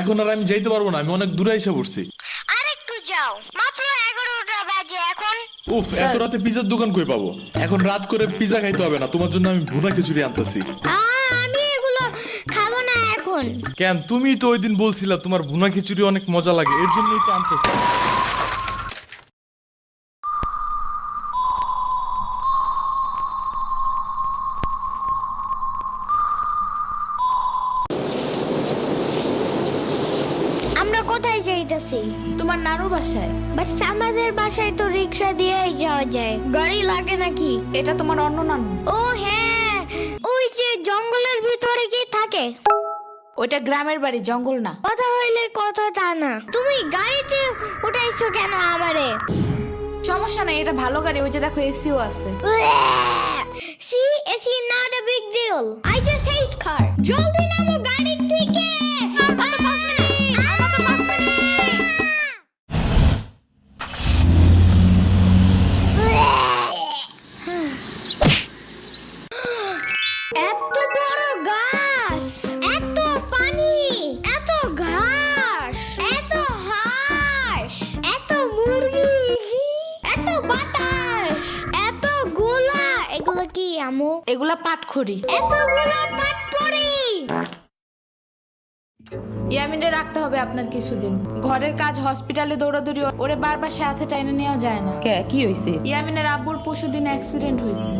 এখন আর আমি যাইতে পারবো না, আমি অনেক দূরে এসে পড়ছি। আরেকটু যাও, মাত্র 11টা বাজে এখন। উফ, এত রাতে পিজার দোকান কই পাবো? এখন রাত করে পিজা খাইতে হবে না, তোমার জন্য আমি ভুনা খিচুড়ি আনতেছি। আমি এগুলো খাবো না এখন। কেন? তুমি তো ওই দিন বলছিলা তোমার ভুনা খিচুড়ি অনেক মজা লাগে, এর জন্যই তো আনতেছি। আমরা কোথায় যাইতাছি? তোমার নানুর বাসায়। বাট আমাদের বাসায় তো রিক্সা দিয়েই যাওয়া যায়, গাড়ি লাগে নাকি? এটা তোমার অন্য নানু। ও হ্যাঁ, ওই যে জঙ্গলের ভিতরে কি থাকে? ওইটা গ্রামের বাড়ি, জঙ্গল না। কথা হইলে কথা তা না। তুমি গাড়িতে উঠাইছো কেন আমারে? সমস্যা নাই, এটা ভালো গাড়ি। ওই যে দেখো এসিও আছে। See, it's not a big deal. I just hate car. জলদি নামো গাড়ি থেকে। এত বড় গাছ, এত পানি, এত ঘাস, এত হাঁস, এত মুরগি, এত বাতাস, এত গোলা। এগুলো কি আমু? এগুলা পাটখড়ি। এতগুলো পাটপড়ি। ইয়ামিনে রাখতে হবে আপনার কিছুদিন। ঘরের কাজ, হসপিটালে দৌড়াদৌড়ি, ওরে বারবার সাথে টাইনে নেওয়া যায় না। কে কি হইছে? ইয়ামিনের আব্বুর পরশুদিন অ্যাক্সিডেন্ট হয়েছে।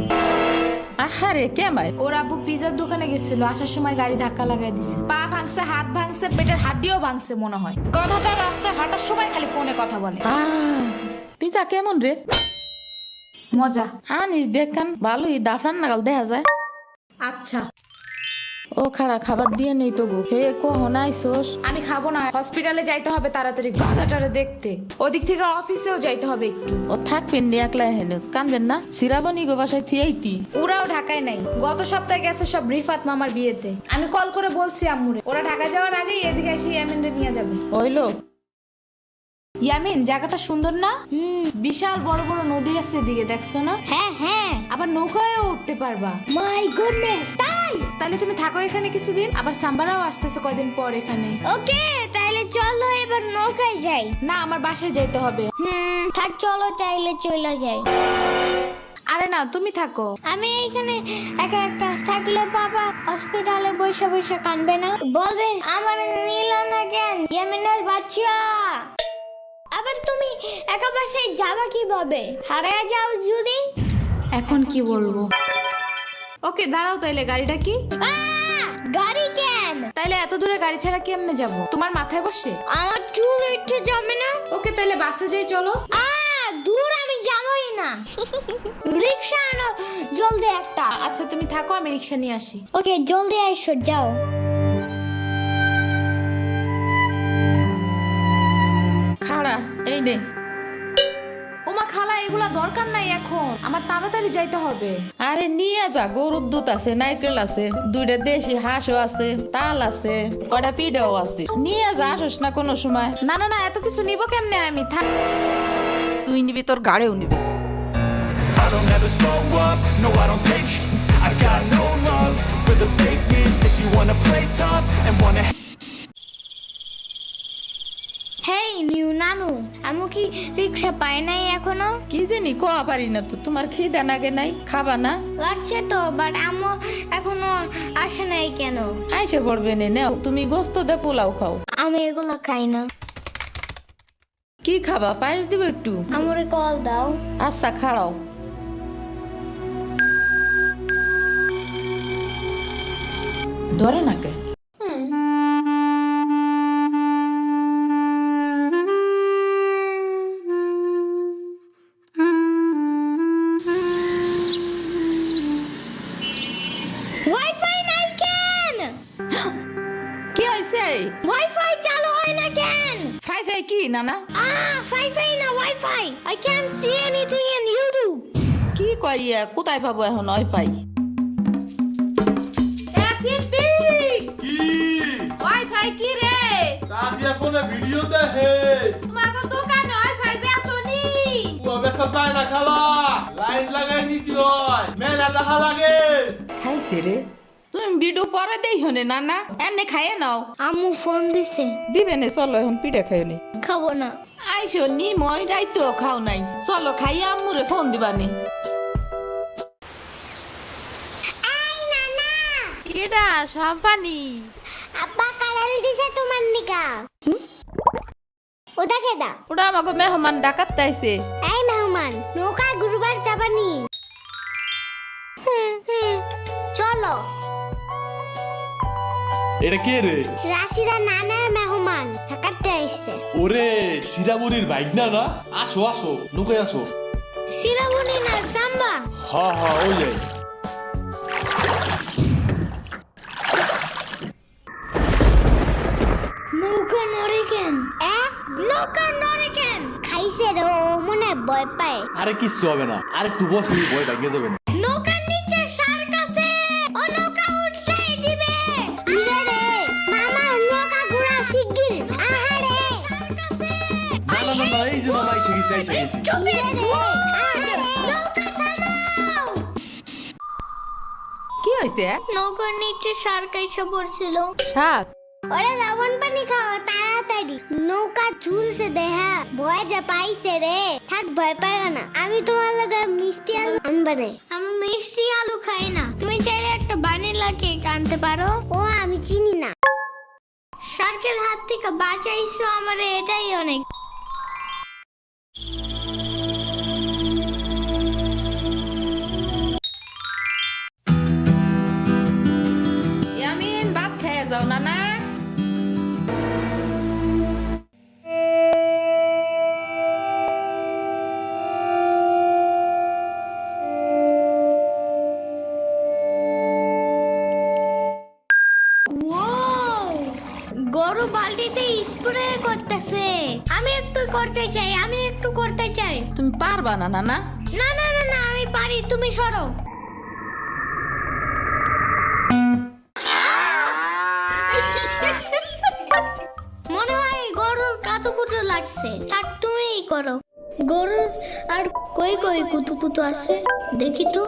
আহারে কেমাই? ওর আব্বু পিজার দোকানে গেছিল, আসার সময় গাড়ি ধাক্কা লাগাই দিছে। পা ভাঙছে, হাত ভাঙছে, পেটের হাড্ডিও ভাঙছে মনে হয়। কথাটা রাস্তায় হাঁটার সময় খালি ফোনে কথা বলে। পিজা কেমন রে? মজা। আনিস দেখান, ভালোই দাফরান নাগাল দেখা যায়। আচ্ছা, ও খারা খাবার দিয়ে নেই তো গো। হে কখন আইসোস? আমি খাবো না, হসপিটালে যাইতে হবে তাড়াতাড়ি গাধাটারে দেখতে। ওদিক থেকে অফিসেও যাইতে হবে একটু। ও থাকবেন নি একলাই হেন, কানবেন না? সিরাবনি গো বাসায় থিয়াইতি। ওরাও ঢাকায় নাই, গত সপ্তাহে গেছে সব রিফাত মামার বিয়েতে। আমি কল করে বলছি আম্মুরে, ওরা ঢাকা যাওয়ার আগেই এদিকে এসে ইয়ামিনরে নিয়ে যাবে। হইলো? ইয়ামিন, জায়গাটা সুন্দর না? বিশাল বড় বড় নদী আছে এদিকে, দেখছো না? হ্যাঁ হ্যাঁ। আবার নৌকায়ও উঠতে পারবা। মাই গুডনেস, তাই? তাহলে তুমি থাকো এখানে কিছুদিন, আবার সাম্বারাও আসতেছে কয়দিন পর এখানে। ওকে, তাইলে চলো এবার নৌকায় যাই। না, আমার বাসায় যাইতে হবে। থাক, চলো তাইলে চলে যাই। আরে না, তুমি থাকো। আমি এখানে একা একা থাকলে বাবা হসপিটালে বসে বসে কানবে না? বলবে আমার নিল না কেন ইয়ামিনের বাচ্চা। আবার তুমি একা বাসায় যাবা কিভাবে? হারিয়ে যাও যদি? এখন কি বলবো? ওকে দাঁড়াও, তাইলে গাড়িটা কি? গাড়ি কেন? তাইলে এত দূরে গাড়ি ছাড়া কেমনে যাব? তোমার মাথায় বসে? আমার চুল উঠে যাবে না? ওকে, তাইলে বাসে যাই, চলো। দূর আমি যাবই না। রিক্সা আনো জলদি একটা। আচ্ছা তুমি থাকো, আমি রিক্সা নিয়ে আসি। ওকে, জলদি আইসো, যাও। খাড়া এই নে। ওমা খালা, এগুলা দরকার নাই এখন, আমার তাড়াতাড়ি যাইতে হবে। আরে নিয়ে যা, গরুর দুধ আছে, নারকেল আছে, দুইটা দেশি হাঁসও আছে, তাল আছে, কয়টা পিঠাও আছে। নিয়ে যা, আসোস না কোনো সময়? না না না, এত কিছু নিব কেমনে আমি? থাক। তুই নিবি, তোর গাড়িও নিবি। I don't ever slow up, no I don't take sh**. I got no love for the fakeness. If you wanna play tough and wanna hey new নানু, আমি কি রিক্সা পাই নাই এখনো? কি জানি কোয়া পারি না তো। তোমার খিদে নাগে নাই? খাবা না? লাগছে তো, বাট আমু এখনো আসে নাই কেন? আইসে পড়বে নে, নাও তুমি গোস্ত দে পোলাও খাও। আমি এগুলো খাই না। কি খাবা? পায়েস দিব একটু? আমরে কল দাও। আচ্ছা খাড়াও। ধরে নাকে। ওয়াইফাই নাই কেন? কি হয়েছে? ওয়াইফাই চালু হয় না কেন? ফাই ফাই কি নানা? ফাইফাই না wifi. I can't see anything in YouTube. কি কইয়া কোথায় পাবো এখন ওয়াইফাই? কি ওয়াইফাই কি রে? কাদিয়া ফোনে ভিডিও দেখে। তোমাকে দোকানে ওয়াইফাই বেসনি? ও বেসা যায় না খালা, লাইন লাগাই নিতে হয়, মেলা দেখা লাগে। খাইছে রে। তুমি ভিডিও পরে দেই হনে নানা এনে খাইয়ে নাও। আম্মু ফোন দিছে। দিবে নে চলো এখন পিঠা খাই নি। খাবো না। আইসো নি মই রাইতো খাও নাই, চলো খাইয়া আম্মুরে ফোন দিবানি। কেডা সম্পানি? আব্বা কালার দিছে তোমার নিকা। ওটা কেডা? ওটা আমাকে মেহমান ডাকাত তাইছে। এই মেহমান নৌকা গুরুবার যাবানি। চলো। এটা কে রে? রাশিদা নানার মেহমান থাকাতে আইছে। ওরে সিরাবুরির ভাইগনা না? আসো আসো, নৌকায় আসো। সিরাবুনি না সাম্বা। হ্যাঁ ওই যাই। নৌকা নড়ে কেন? নৌকা নড়ে কেন? খাইছে রে ও মনে ভয় পায়। আরে কিচ্ছু হবে না, আরে একটু বসলেই ভয় ভাঙে যাবে না। নৌকার নিচে শার্ক আছে। ও নৌকা উঠতেই দিবে। ইরে রে মামা নৌকা ঘোরা শিগগির। আহারে শার্ক আছে। না এই যে মামা এসে গেছি। ইরে রে আহারে নৌকা থামাও। কি হইছে? নৌকার নিচে শার্ক এসে পড়ছিল। শাক ওরে লবণ পানি খাও তাড়াতাড়ি। নৌকা ঝুলছে দেহা ভয় যা পাইছে রে। থাক ভয় পাই না, আমি তোমার লগে মিষ্টি আলু আনবানে। আমি মিষ্টি আলু খাই না। তুমি চাইলে একটা ভ্যানিলা কেক আনতে পারো। ও আমি চিনি না। শার্কের হাত থেকে বাঁচাইছো আমারে, এটাই অনেক। ইয়ামিন ভাত খেয়ে যাও নানা। গরু বালতিতে স্প্রে করতেছে। আমি একটু করতে চাই। তুমি পারবা না নানা? না আমি পারি, তুমি সরো। মনে হয় গরুর কাতুকুতু লাগছে। থাক তুমিই করো। গরুর আর কই কুতুকুতু আছে দেখি তো।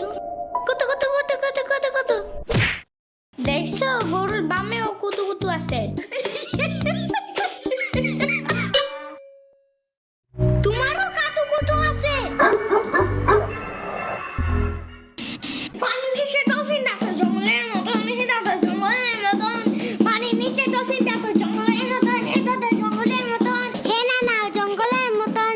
কত দেখছো গরুর বামেও কুতুকুতু আছে। তোমারও কাতুকুতু আছে। পানির নিচে ডলফিন দেখো জঙ্গলের মতন। পানির নিচে ডলফিন দেখো জঙ্গলের মতন। হে না জঙ্গলের মতন।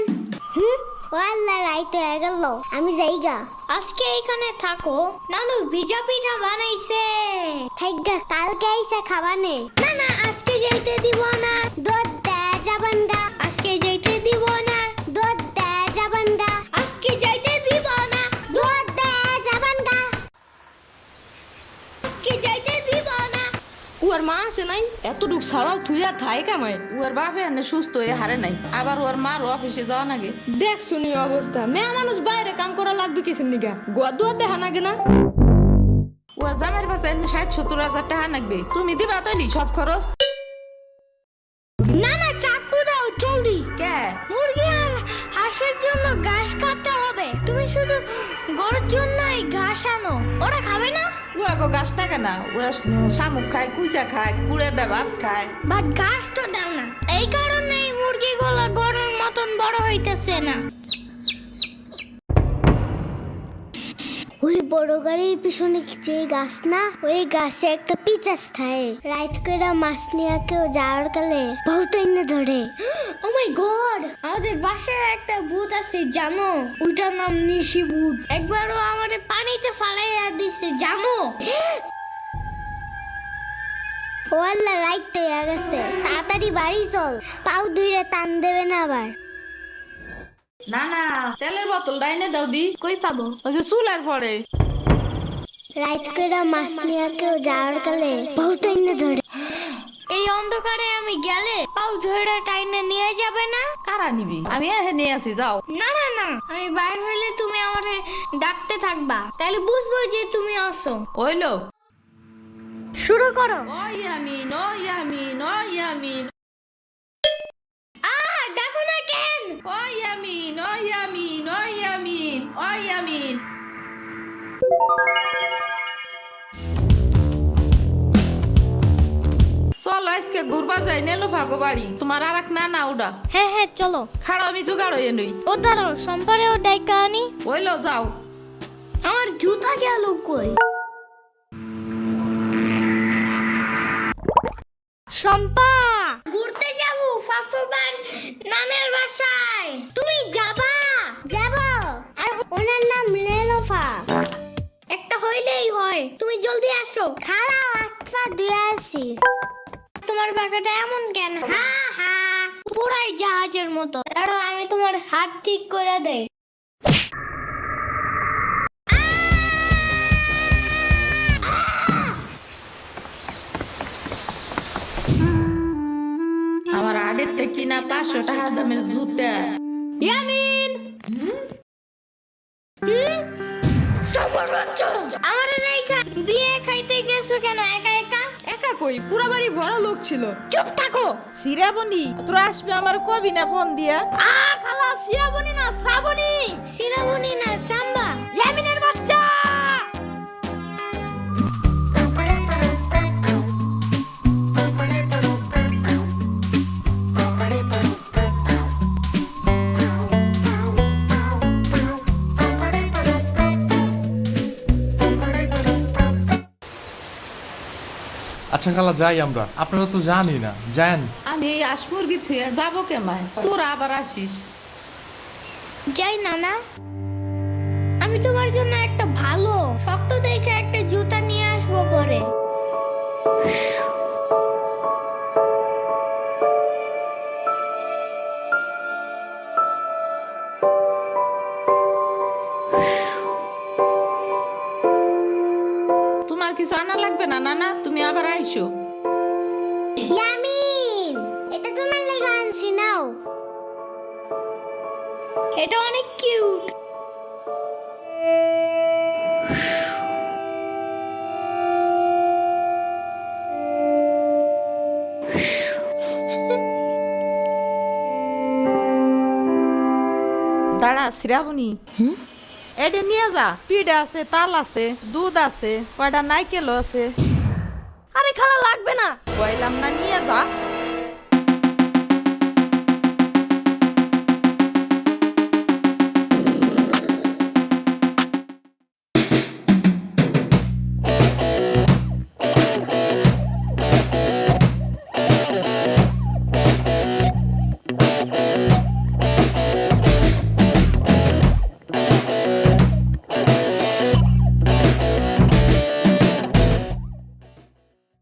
ওয়াল্লা রাইত হয়ে গেল, আমি যাইগা। আজকে এখানে থাকো। নানু ভিজা পিঠা বানাইছে। থাইগা কালকে আইসা খাবানে। না আজকে যাইতে দিব না। দুধ দে যাবান্ডা। আজকে যাইতে দিব না। দুধ দে যাবান্ডা। আজকে যাইতে দিব না। দুধ দে যাবান্ডা। আজকে যাইতে দিব না। উয়ার মা আসে নাই, এতটুক সাওয়াল থুইয়া থাই কামাই। উয়ার বাপে এনে সুস্থ হয়ে হারে নাই, আবার ওর মার অফিসে যাওয়া নাগে। দেখ শুনি অবস্থা। মেয়ে মানুষ বাইরে কাম করা লাগবে কিসের নিগা? গোয়া দুয়া দেখা নাগে না? উয়ার জামের পাশে 60-70 হাজার টাকা লাগবে। তুমি দিবা তৈলি সব খরচ? না চাকু দাও জলদি। কে? মুরগি আর হাঁসের জন্য ঘাস কাটতে হবে। তুমি শুধু গরুর জন্যই ঘাস আনো। ওরা খাবে না? উয়া গো গাছ থাকে না, ওরা শামুক খায়, কুইচা খায়, কুড়ে দেয়, ভাত খায়। বাট ঘাস তো দাও না। এই কারণেই মুরগিগুলো গরুর মতন বড় হইতেছে না। ওই বড় গাড়ির পিছনে যে গাছ না, ওই গাছে একটা পিচাস থাকে। রাইত করে মাছ নিয়ে কেউ যাওয়ার কালে বহুত এনে ধরে। ও মাই গড, আমাদের বাসায় একটা ভূত আছে জানো? ওইটার নাম নিশি ভূত। একবারও আমারে পানিতে ফালাইয়া দিছে জানো? ও আল্লাহ, রাইত তো হয়ে গেছে। তাড়াতাড়ি বাড়ি চল, পাও ধুইরে টান দেবে না আবার। না তেলের বোতল ডাইনে দাও দি। কই পাবো? ওই যে চুলার পরে। রাইত করে মাছ নিয়ে কেউ যাওয়ার কালে বহুত এনে ধরে। এই অন্ধকারে আমি গেলে পাও ধরে টাইনে নিয়ে যাবে না? কারা নিবি? আমি এহে নিয়ে আসি, যাও। না আমি বাইরে হইলে তুমি আমারে ডাকতে থাকবা, তাহলে বুঝবো যে তুমি আসো। ওইলো শুরু করো। ও ইয়ামিন ডাকো না কেন? ও ইয়ামিন চলো আজকে ঘুরবার যাই নেলো ভাগো বাড়ি তোমার আর এক না ওডা হ্যাঁ হ্যাঁ চলো। খাড়া আমি জোগাড় হয়ে নই ও দাঁড়াও, সম্পারেও ডাইকা আনি। ওইলো যাও। আমার জুতা গেল কই? শম্পা, ঘুরতে যাব ফাফুবার নানের বাসায়। তুমি যাবা? যাব। আর ওনার নাম লেলোফা। একটা হইলেই হয়, তুমি জলদি আসো। খাড়া আটটা দিয়ে আসি। তোমার বাসাটা এমন কেন? হ্যাঁ হ্যাঁ, পুরাই জাহাজের মতো। দাঁড়াও, আমি তোমার হাত ঠিক করে দেই। আমার আড়ের থেকে কিনা 500 টাকা দামের জুতা। ইয়ামিন, আমার রেখা বিয়ে খাইতে গেছো কেন একা একা? একা কই, পুরা বাড়ি ভরা লোক ছিল। চুপ থাকো। সিরাবনি তোরা আসবে আমার কবি না ফোন দিয়া। খালা সিরাবনি না শ্রাবণী, সিরাবনি না সাম্বা। ইয়ামিনের বাচ্চা। আচ্ছা খালা যাই আমরা, আপনারা তো জানি না, যান। আমি এই আসমুরগি থুয়ে যাবো কেমায়, তোরা আবার আসিস। যাই নানা, আমি তোমার জন্য একটা ভালো শক্ত দেখে একটা জুতা নিয়ে আসবো পরে। তোমার কিছু আনা লাগবে না নানা, তুমি আবার আইসো। ইয়ামিন, এটা তোমার লাগা আনছি, নাও। এটা অনেক কিউট। দাঁড়া সিরাবনি, এটা নিয়ে যা। পিঠা আছে, তাল আছে, দুধ আছে, কয়টা নাইকেলও আছে।